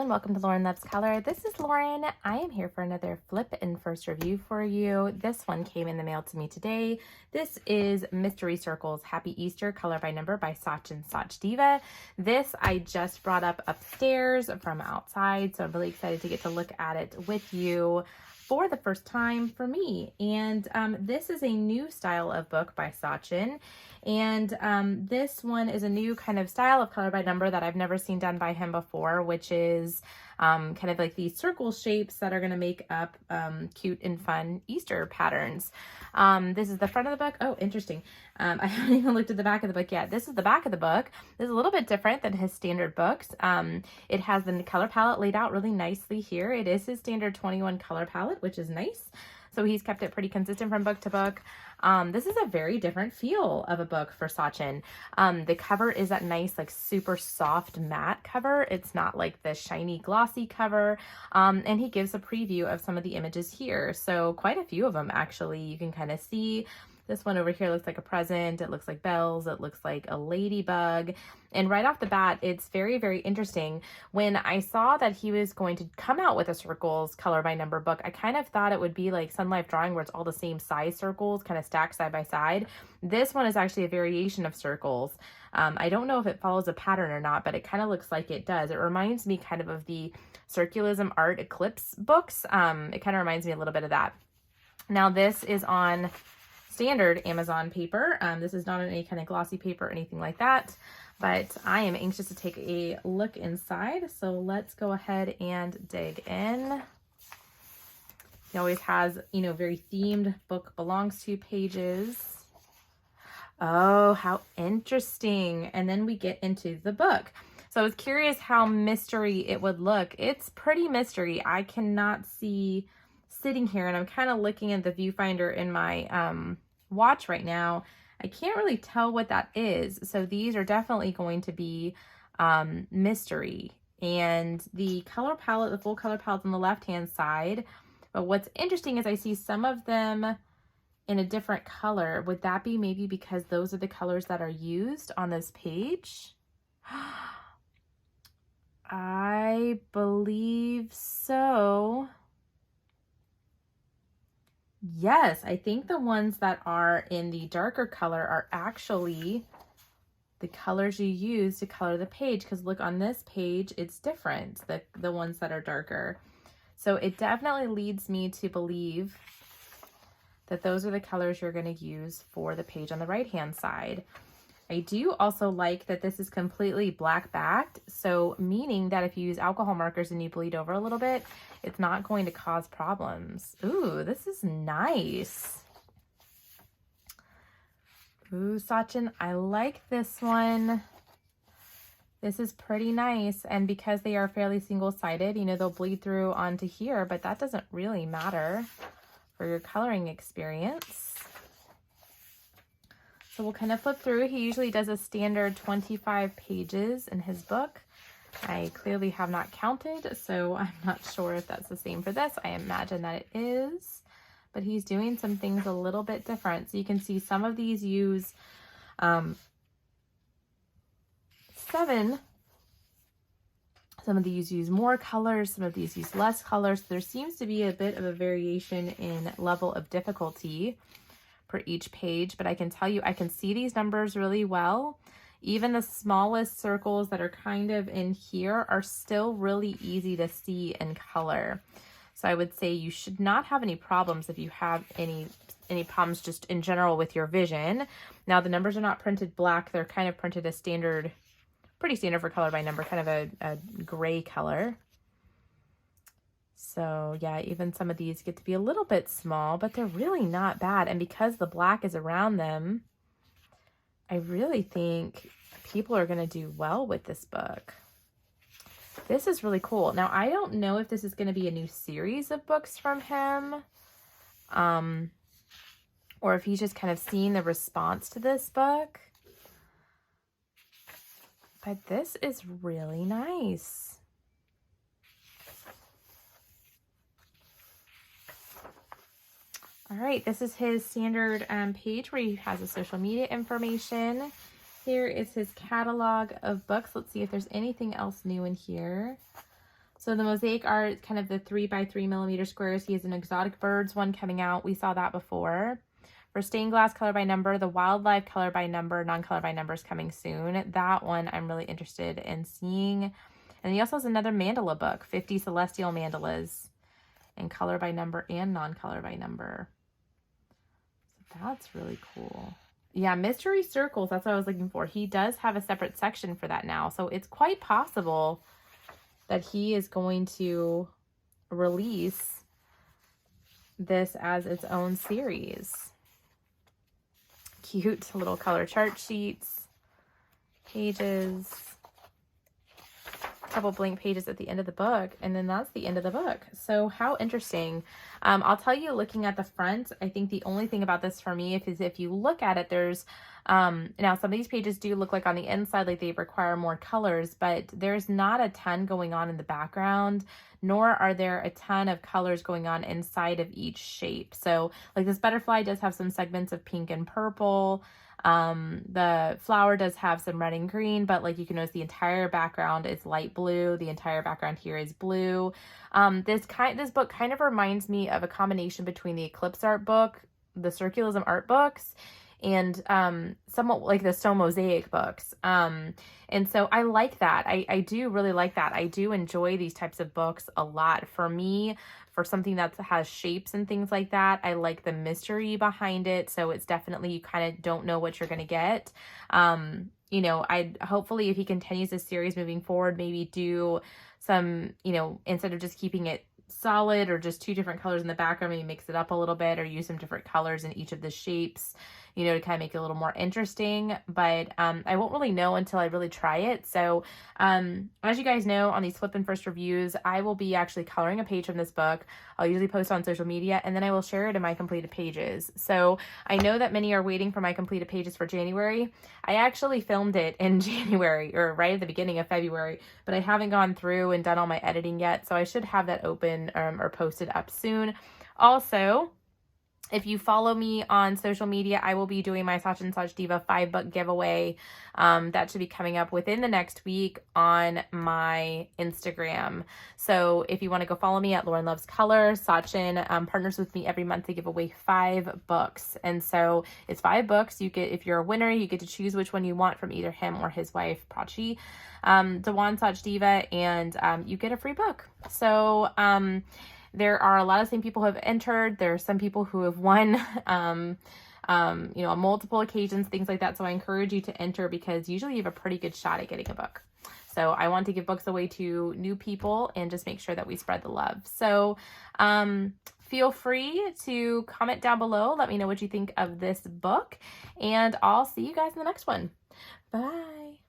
everyone, welcome to Lauren Loves Color. This is Lauren. I am here for another flip and first review for you. This one came in the mail to me today. This is Mystery Circles Happy Easter Color by Number by Sachin Sachdeva. This I just brought up upstairs from outside, so I'm really excited to get to look at it with you for the first time for me. And this is a new style of book by Sachin. And this one is a new kind of style of color by number that I've never seen done by him before, which is kind of like these circle shapes that are going to make up cute and fun Easter patterns. This is the front of the book. Oh, interesting. I haven't even looked at the back of the book yet. This is the back of the book. This is a little bit different than his standard books. It has the color palette laid out really nicely here. It is his standard 21 color palette, which is nice. So he's kept it pretty consistent from book to book. This is a very different feel of a book for Sachin. The cover is that nice, like super soft matte cover. It's not like the shiny glossy cover. And he gives a preview of some of the images here. So quite a few of them actually you can kind of see. This one over here looks like a present. It looks like bells. It looks like a ladybug. And right off the bat, it's very, very interesting. When I saw that he was going to come out with a circles color by number book, I kind of thought it would be like Sun Life Drawing where it's all the same size circles kind of stacked side by side. This one is actually a variation of circles. I don't know if it follows a pattern or not, but it kind of looks like it does. It reminds me kind of the Circulism Art Eclipse books. It kind of reminds me a little bit of that. Now this is on standard Amazon paper. This is not on any kind of glossy paper or anything like that, but I am anxious to take a look inside. So let's go ahead and dig in. He always has, you know, very themed book belongs to pages. Oh, how interesting. And then we get into the book. So I was curious how mystery it would look. It's pretty mystery. I cannot see sitting here, and I'm kind of looking at the viewfinder in my watch right now. I can't really tell what that is. So these are definitely going to be mystery. And the color palette, the full color palette on the left hand side. But what's interesting is I see some of them in a different color. Would that be maybe because those are the colors that are used on this page? I believe so. Yes, I think the ones that are in the darker color are actually the colors you use to color the page, because look, on this page it's different, the ones that are darker. So it definitely leads me to believe that those are the colors you're going to use for the page on the right hand side. I do also like that this is completely black backed, so meaning that if you use alcohol markers and you bleed over a little bit, it's not going to cause problems. Ooh, this is nice. Ooh, Sachin, I like this one. This is pretty nice, and because they are fairly single-sided, you know, they'll bleed through onto here, but that doesn't really matter for your coloring experience. So we'll kind of flip through. He usually does a standard 25 pages in his book. I clearly have not counted, so I'm not sure if that's the same for this. I imagine that it is, but he's doing some things a little bit different. So you can see some of these use 7. Some of these use more colors. Some of these use less colors. There seems to be a bit of a variation in level of difficulty for each page, but I can tell you, I can see these numbers really well. Even the smallest circles that are kind of in here are still really easy to see in color. So I would say you should not have any problems if you have any problems just in general with your vision. Now the numbers are not printed black. They're kind of printed as standard, pretty standard for color by number, kind of a gray color. So yeah, even some of these get to be a little bit small, but they're really not bad. And because the black is around them, I really think people are going to do well with this book. This is really cool. Now, I don't know if this is going to be a new series of books from him, or if he's just kind of seen the response to this book. But this is really nice. All right, this is his standard page where he has the social media information. Here is his catalog of books. Let's see if there's anything else new in here. So the mosaic art, kind of the 3x3mm squares. He has an exotic birds one coming out. We saw that before. For stained glass color by number, the wildlife color by number, non-color by number is coming soon. That one I'm really interested in seeing. And he also has another mandala book, 50 celestial mandalas, in color by number and non-color by number. So that's really cool. Yeah, mystery circles, that's what I was looking for. He does have a separate section for that now. So it's quite possible that he is going to release this as its own series. Cute little color chart sheets, pages, a couple blank pages at the end of the book, and then that's the end of the book. So how interesting. I'll tell you, looking at the front, I think the only thing about this for me is if you look at it, there's now some of these pages do look like on the inside like they require more colors, but there's not a ton going on in the background, nor are there a ton of colors going on inside of each shape. So like this butterfly does have some segments of pink and purple. The flower does have some red and green, but like you can notice the entire background is light blue. The entire background here is blue. This book kind of reminds me of a combination between the Eclipse art book, the Circulism art books, and somewhat like the stone mosaic books. And so I like that. I do really like that. I do enjoy these types of books a lot. For me, for something that has shapes and things like that, I like the mystery behind it. So it's definitely, you kind of don't know what you're going to get. You know, I'd hopefully, if he continues this series moving forward, maybe do some, you know, instead of just keeping it solid or just two different colors in the background, maybe mix it up a little bit or use some different colors in each of the shapes, you know, to kind of make it a little more interesting. But I won't really know until I really try it. So as you guys know, on these flip and first reviews, I will be actually coloring a page from this book. I'll usually post on social media, and then I will share it in my completed pages. So I know that many are waiting for my completed pages for January. I actually filmed it in January, or right at the beginning of February, but I haven't gone through and done all my editing yet. So I should have that open or posted up soon. Also, if you follow me on social media, I will be doing my Sachin Sachdeva 5-book giveaway. That should be coming up within the next week on my Instagram. So if you want to go follow me at Lauren Loves Color, Sachin partners with me every month to give away 5 books. And so it's 5 books. You get, if you're a winner, you get to choose which one you want from either him or his wife, Prachi, Dewan Sachdeva, and you get a free book. So, there are a lot of same people who have entered. There are some people who have won, you know, on multiple occasions, things like that. So I encourage you to enter because usually you have a pretty good shot at getting a book. So I want to give books away to new people and just make sure that we spread the love. So feel free to comment down below. Let me know what you think of this book, and I'll see you guys in the next one. Bye.